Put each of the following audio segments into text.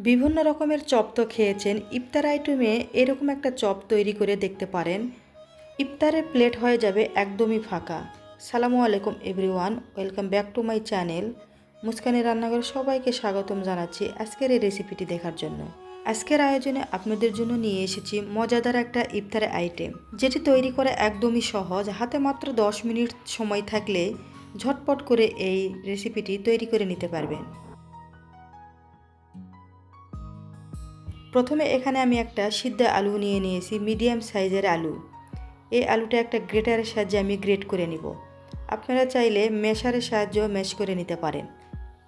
বিভিন্ন রকমের চপ তো খেয়েছেন, ইফতার আইটেমে এরকম একটা চপ তৈরি করে দেখতে পারেন। ইফতারের প্লেট হয়ে যাবে একদমই ফাঁকা। সালামু আলাইকুম everyone, welcome back to my channel. মুস্কানের রান্নাঘরে সবাইকে স্বাগতম জানাচ্ছি আজকের এই রেসিপিটি দেখার জন্য। আজকের আয়োজনে আপনাদের জন্য নিয়ে এসেছি মজাদার একটা ইফতারের আইটেম, যেটি তৈরি করা একদমই সহজ। হাতে মাত্র 10 মিনিট সময় থাকলে ঝটপট করে এই রেসিপিটি তৈরি করে নিতে পারবেন। প্রথমে এখানে আমি একটা সিদ্ধ আলু নিয়ে নিয়েছি, মিডিয়াম সাইজের আলু। এই আলুটা একটা গ্রেটারের সাহায্যে আমি গ্রেট করে নিব। আপনারা চাইলে ম্যাশারের সাহায্যেও ম্যাশ করে নিতে পারেন,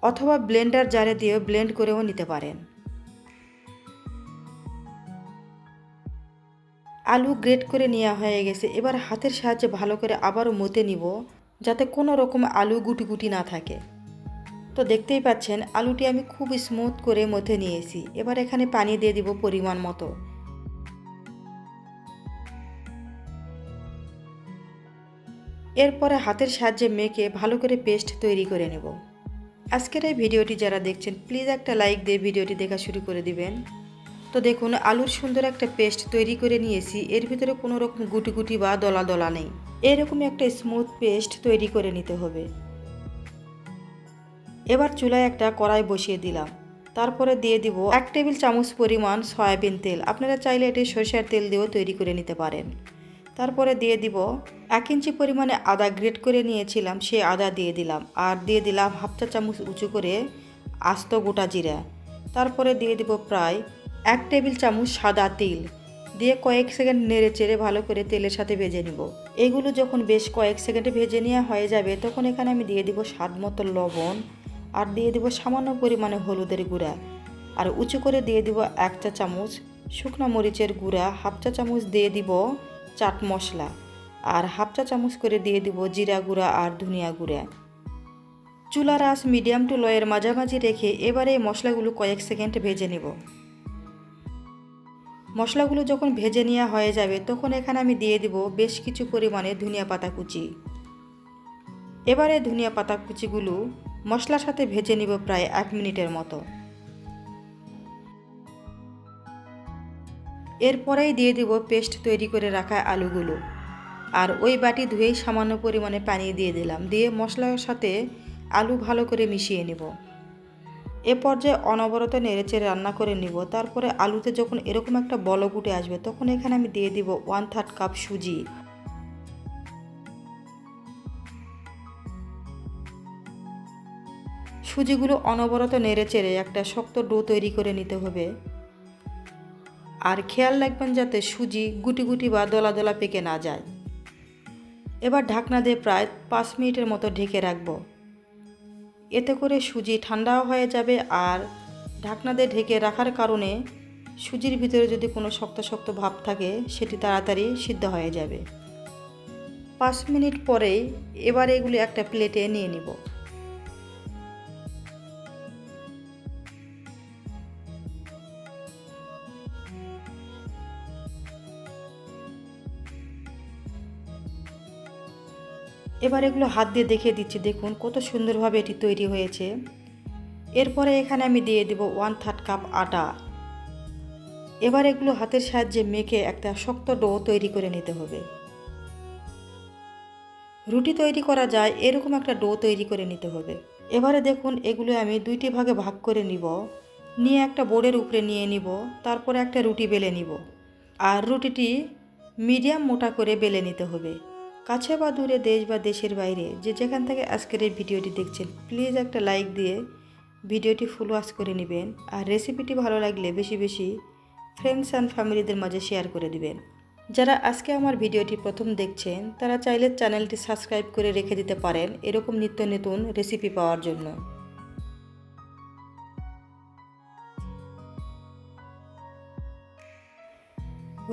অথবা ব্লেন্ডার জারে দিয়েও ব্লেন্ড করেও নিতে পারেন। আলু গ্রেট করে নেওয়া হয়ে গেছে। এবার হাতের সাহায্যে ভালো করে আবারও মতে নিব, যাতে কোনো রকম আলু গুটি গুটি না থাকে। তো দেখতেই পাচ্ছেন আলুটি আমি খুব স্মুথ করে মথে নিয়েছি। এবার এখানে পানি দিয়ে দিব পরিমাণ মতো। এরপরে হাতের সাহায্যে মেখে ভালো করে পেস্ট তৈরি করে নেব। আজকের এই ভিডিওটি যারা দেখছেন প্লিজ একটা লাইক দিয়ে ভিডিওটি দেখা শুরু করে দিবেন। তো দেখুন আলুর সুন্দর একটা পেস্ট তৈরি করে নিয়েছি। এর ভিতরে কোনো রকম গুটি গুটি বা দলা দলা নেই। এরকমই একটা স্মুথ পেস্ট তৈরি করে নিতে হবে। এবার চুলায় একটা কড়াই বসিয়ে দিলাম। তারপরে দিয়ে দিব 1 টেবিল চামচ পরিমাণ সয়াবিন তেল। আপনারা চাইলে এটি সরিষার তেল দিয়েও তৈরি করে নিতে পারেন। তারপরে দিয়ে দিব 1 ইঞ্চি পরিমাণে আদা গ্রেট করে নিয়েছিলাম, সেই আদা দিয়ে দিলাম। আর দিয়ে দিলাম হাফ চা চামচ উঁচু করে আস্ত গোটা জিরা। তারপরে দিয়ে দিব প্রায় 1 টেবিল চামচ সাদা তিল দিয়ে কয়েক সেকেন্ড নেড়ে চেড়ে ভালো করে তেলের সাথে ভেজে নিব। এগুলো যখন বেশ কয়েক সেকেন্ডে ভেজে নেওয়া হয়ে যাবে, তখন এখানে আমি দিয়ে দিব স্বাদ মতো লবণ, আর দিয়ে দিব সামান্য পরিমাণে হলুদের গুঁড়া, আর উঁচু করে দিয়ে দিব 1 চা চামচ শুকনো মরিচের গুঁড়া, হাফ চা চামচ দিয়ে দিব চাট মশলা, আর হাফ চা চামচ করে দিয়ে দিব জিরা গুঁড়া আর ধনিয়া গুঁড়া। চুলার আঁচ মিডিয়াম টু লোয়ের মাঝামাঝি রেখে এবারে এই মশলাগুলো কয়েক সেকেন্ড ভেজে নেব। মশলাগুলো যখন ভেজে নেওয়া হয়ে যাবে, তখন এখানে আমি দিয়ে দিব বেশ কিছু পরিমাণে ধনিয়া পাতা কুচি। এবারে ধনিয়া পাতা কুচিগুলো মশলার সাথে ভেজে নিব প্রায় 1 মিনিটের মতো। এরপরেই দিয়ে দিব পেস্ট তৈরি করে রাখা আলুগুলো, আর ওই বাটি ধুয়েই সামান্য পরিমাণে পানি দিয়ে দিলাম। দিয়ে মশলার সাথে আলু ভালো করে মিশিয়ে নেব। এ পর্যায়ে অনবরত নেড়েচেড়ে রান্না করে নিব। তারপরে আলুতে যখন এরকম একটা বলক উঠে আসবে, তখন এখানে আমি দিয়ে দিব 1/3 কাপ সুজি। সুজিগুলো অনবরত নেড়েচেড়ে একটা শক্ত ডো তৈরি করে নিতে হবে। আর খেয়াল রাখবেন যাতে সুজি গুটি গুটি বা দলা দলা পেকে না যায়। এবার ঢাকনা দিয়ে প্রায় 5 মিনিটের মতো ঢেকে রাখব। এতে করে সুজি ঠান্ডাও হয়ে যাবে, আর ঢাকনা দিয়ে ঢেকে রাখার কারণে সুজির ভিতরে যদি কোনো শক্ত শক্ত ভাব থাকে, সেটি তাড়াতাড়ি সিদ্ধ হয়ে যাবে। 5 মিনিট পরেই এবার এগুলি একটা প্লেটে নিয়ে নিব। এবার এগুলো হাত দিয়ে দেখিয়ে দিচ্ছি, দেখুন কত সুন্দরভাবে এটি তৈরি হয়েছে। এরপরে এখানে আমি দিয়ে দেব 1/3 কাপ আটা। এবার এগুলো হাতের সাহায্যে মেখে একটা শক্ত ডো তৈরি করে নিতে হবে। রুটি তৈরি করা যায় এরকম একটা ডো তৈরি করে নিতে হবে। এবারে দেখুন এগুলো আমি 2টি ভাগে ভাগ করে নিব, নিয়ে একটা বোর্ডের উপরে নিয়ে নিব। তারপরে একটা রুটি বেলে নিব, আর রুটিটি মিডিয়াম মোটা করে বেলে নিতে হবে। কাছে বা দূরে, দেশ বা দেশের বাইরে যে যেখান থেকে আজকের এই ভিডিওটি দেখছেন প্লিজ একটা লাইক দিয়ে ভিডিওটি ফুল ওয়াচ করে নেবেন। আর রেসিপিটি ভালো লাগলে বেশি বেশি ফ্রেন্ডস অ্যান্ড ফ্যামিলিদের মাঝে শেয়ার করে দিবেন। যারা আজকে আমার ভিডিওটি প্রথম দেখছেন তারা চাইলে চ্যানেলটি সাবস্ক্রাইব করে রেখে দিতে পারেন এরকম নিত্য নতুন রেসিপি পাওয়ার জন্য।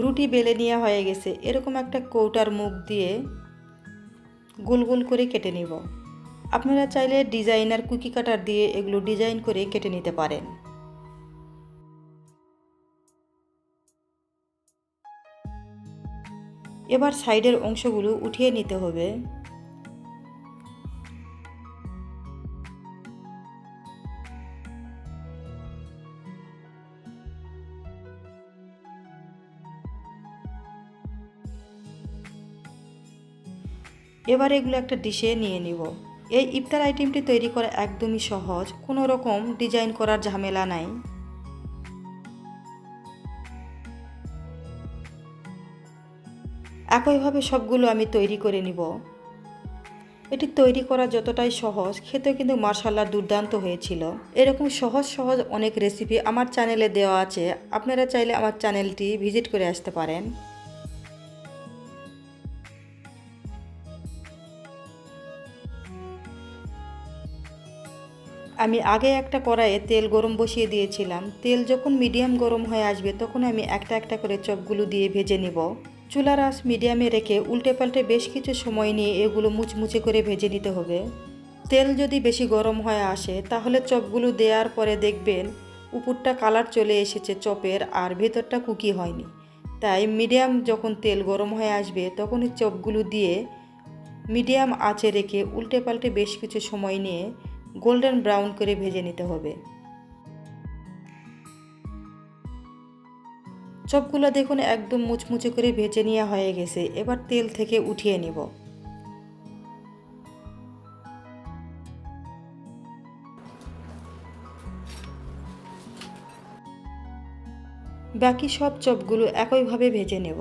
রুটি বেলে নেওয়া হয়ে গেছে। এরকম একটা কৌটার মুখ দিয়ে গোল গোল করে কেটে নিব। আপনারা চাইলে ডিজাইনার কুকি কাটার দিয়ে এগুলো ডিজাইন করে কেটে নিতে পারেন। এবার সাইডের অংশগুলো উঠিয়ে নিতে হবে। এবার এগুলো একটা ডিশে নিয়ে নিব। এই ইফতার আইটেমটি তৈরি করা একদমই সহজ, কোনো রকম ডিজাইন করার ঝামেলা নাই। একইভাবে সবগুলো আমি তৈরি করে নিব। এটি তৈরি করা যতটাই সহজ, খেতেও কিন্তু মাশাআল্লাহ দুর্দান্ত হয়েছিল। এরকম সহজ সহজ অনেক রেসিপি আমার চ্যানেলে দেওয়া আছে, আপনারা চাইলে আমার চ্যানেলটি ভিজিট করে আসতে পারেন। আমি আগে একটা কড়াইয়ে তেল গরম বসিয়ে দিয়েছিলাম। তেল যখন মিডিয়াম গরম হয়ে আসবে তখন আমি একটা একটা করে চপগুলো দিয়ে ভেজে নিব। চুলার আঁচ মিডিয়ামে রেখে উল্টে পাল্টে বেশ কিছু সময় নিয়ে এগুলো মুচমুচে করে ভেজে নিতে হবে। তেল যদি বেশি গরম হয়ে আসে তাহলে চপগুলো দেওয়ার পরে দেখবেন উপরটা কালার চলে এসেছে চপের, আর ভেতরটা কুকি হয়নি। তাই মিডিয়াম যখন তেল গরম হয়ে আসবে তখনই চপগুলো দিয়ে মিডিয়াম আঁচে রেখে উল্টে পাল্টে বেশ কিছু সময় নিয়ে গোল্ডেন ব্রাউন করে ভেজে নিতে হবে। চপগুলো দেখুন একদম মুচমুচে করে ভেজে নেওয়া হয়ে গেছে। এবার তেল থেকে উঠিয়ে নেব। বাকি সব চপগুলো একইভাবে ভেজে নেব।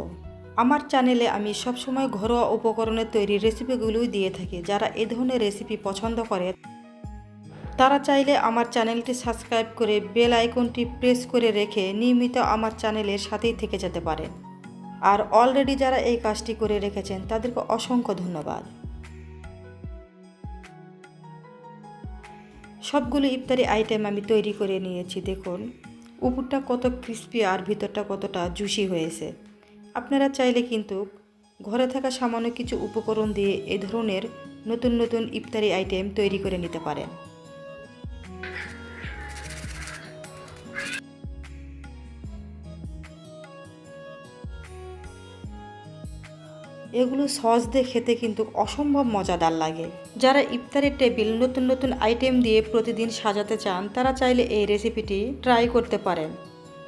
আমার চ্যানেলে আমি সবসময় ঘরোয়া উপকরণের তৈরি রেসিপিগুলোই দিয়ে থাকি। যারা এ ধরনের রেসিপি পছন্দ করে তারা চাইলে আমার চ্যানেলটি সাবস্ক্রাইব করে বেল আইকনটি প্রেস করে রেখে নিয়মিত আমার চ্যানেলের সাথেই থেকে যেতে পারেন। আর অলরেডি যারা এই কাজটি করে রেখেছেন তাদেরকে অসংখ্য ধন্যবাদ। সবগুলো ইফতারি আইটেম আমি তৈরি করে নিয়েছি। দেখুন উপরটা কত ক্রিস্পি আর ভিতরটা কতটা জুসি হয়েছে। আপনারা চাইলে কিন্তু ঘরে থাকা সামান্য কিছু উপকরণ দিয়ে এ ধরনের নতুন নতুন ইফতারি আইটেম তৈরি করে নিতে পারেন। এগুলো সস দিয়ে খেতে কিন্তু অসম্ভব মজাদার লাগে। যারা ইফতারের টেবিল নতুন নতুন আইটেম দিয়ে প্রতিদিন সাজাতে চান তারা চাইলে এই রেসিপিটি ট্রাই করতে পারেন।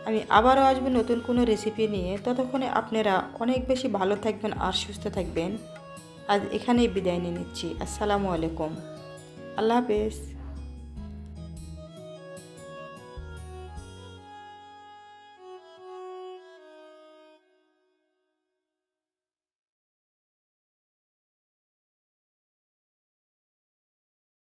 আমি আবারও আসবো নতুন কোনো রেসিপি নিয়ে। ততক্ষণে আপনারা অনেক বেশি ভালো থাকবেন আর সুস্থ থাকবেন। আজ এখানেই বিদায় নিয়ে নিচ্ছি। আসসালামু আলাইকুম। আল্লাহ হাফেজ।